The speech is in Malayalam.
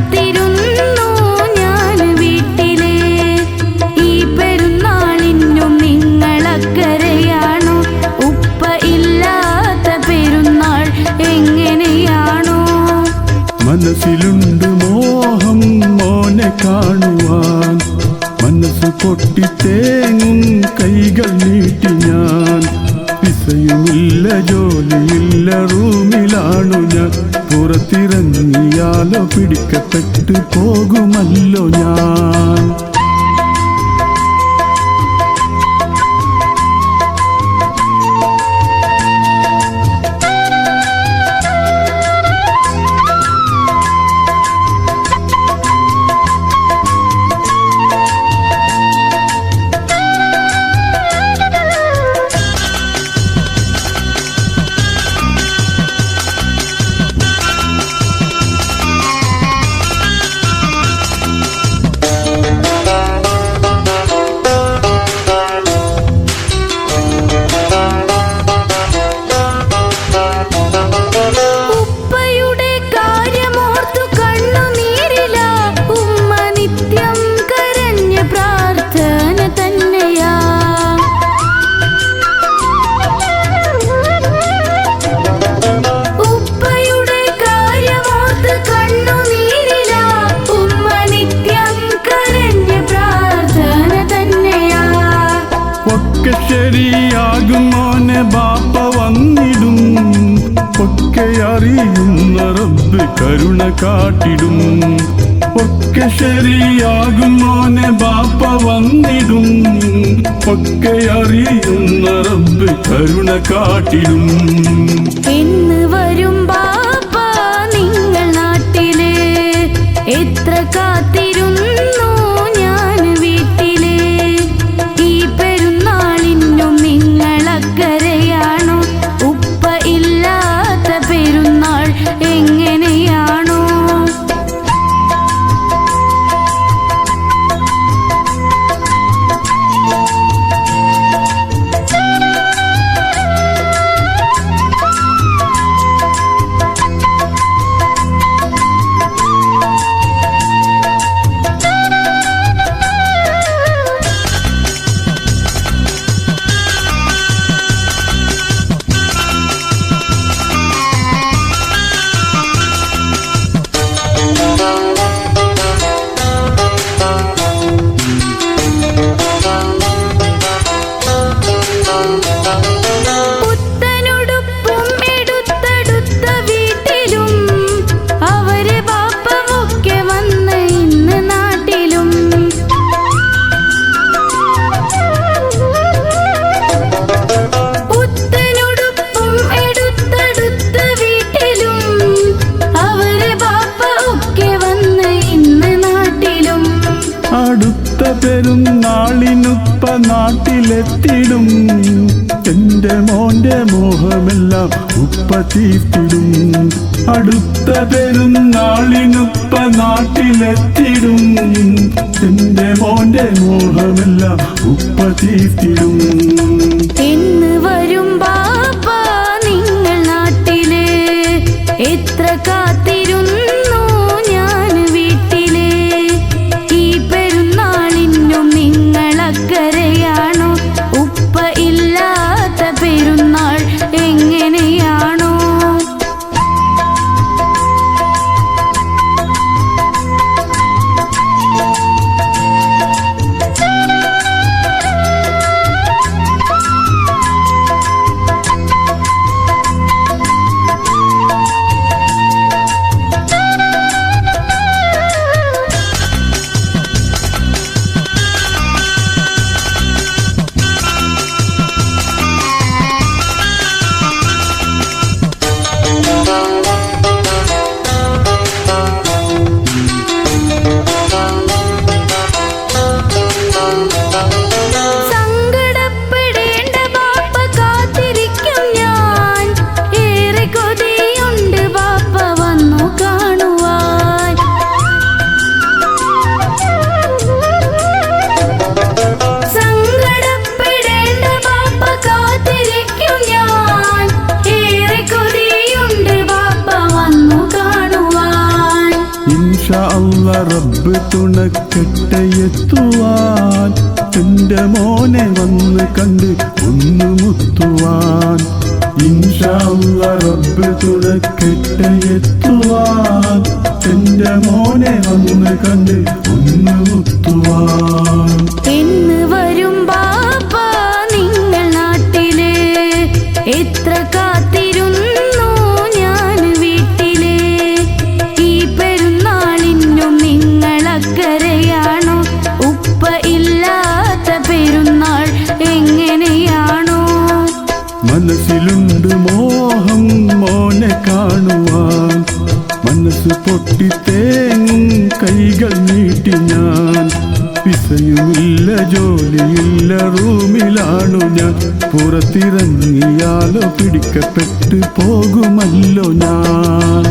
കാത്തിരുന്നു ഞാൻ വീട്ടിലെ. ഈ പെരുന്നാളിനും നിങ്ങളക്കരയാണോ? ഉപ്പ ഇല്ലാത്ത പെരുന്നാൾ എങ്ങനെയാണോ? മനസ്സിലുണ്ട് മോഹം മോനെ കാണുവാൻ. മനസ്സ് പൊട്ടിത്തേങ്ങും കൈകൾ നീട്ടി ഞാൻ. വിസയുമില്ല ജോലിയില്ല റൂമിലാണു ഞാൻ. പുറത്തിറങ്ങിയാലോ പിടിക്കപ്പെട്ടു പോകുമല്ലോ ഞാൻ. ശരിയാകും മോനെ ബാപ്പ വന്നിടും. ഒക്കെ അറിയുന്ന റബ്ബ് കരുണ കാട്ടിടും. ഒക്കെ ശരിയാകും മോനെ ബാപ്പ വന്നിടും. ഒക്കെ അറിയുന്ന റബ്ബ് കരുണ കാട്ടിടും. എന്ന് വരും ബാപ്പ നിങ്ങൾ നാട്ടില്. എത്ര കാത്തിരുന്നു ഞാൻ വീട്ടിലെ. ഈ പെരുന്നാളിനും നിങ്ങളക്കരയാണോ? ഉപ്പ ഇല്ലാത്ത പെരുന്നാൾ എങ്ങനെയാണോ? പെരുന്നാളിനുപ്പ നാട്ടിലെത്തിടും. എന്റെ മോന്റെ മോഹമെല്ലാം ഉപ്പ തീർത്തിടും. അടുത്ത പെരുന്നാളിനുപ്പ നാട്ടിലെത്തിടും. എന്റെ മോന്റെ മോഹമെല്ലാം ഉപ്പ തീർത്തിടും. എന്ന് വരും ബാപ്പ നിങ്ങൾ നാട്ടില്. എത്ര കാത്തിരുന്നു ഞാൻ വീട്ടിലെ. ഈ പെരുന്നാളിനും നിങ്ങളക്കരയാണോ? ഉപ്പ ഇല്ലാത്ത പെരുന്നാൾ എങ്ങനെയാണോ? ഇൻഷാ അല്ലാ റബ്ബ് തുണക്കട്ടെ എത്തുവാൻ എന്റെ മോനെ വന്ന് കണ്ട് ഒന്ന് മുത്തുവാൻ ഇൻഷാ അല്ലാ റബ്ബ് തുണക്കട്ടെ എത്തുവാൻ എന്റെ മോനെ വന്ന് കണ്ട് ഒന്ന് മുത്തുവാൻ എന്ന് വരും ബാപ്പ നിങ്ങൾ നാട്ടില് എത്ര കാത്തിരുന്നു ഞാൻ വീട്ടില് ഈ പെരുന്നാളിനും നിങ്ങളക്കരയാണോ ഉപ്പ ഇല്ലാത്ത പെരുന്നാൾ എങ്ങനെയാണോ മനസ്സിലുണ്ട് മോഹം മോനെ കാണുവാൻ മനസ്സ് പൊട്ടിത്തേങ്ങും കൈകൾ നീട്ടി ഞാൻ വിസയുമില്ല ജോലിയില്ല റൂമിലാണു ഞാൻ പുറത്തിറങ്ങിയാലോ പിടിക്കപ്പെട്ടു പോകുമല്ലോ ഞാൻ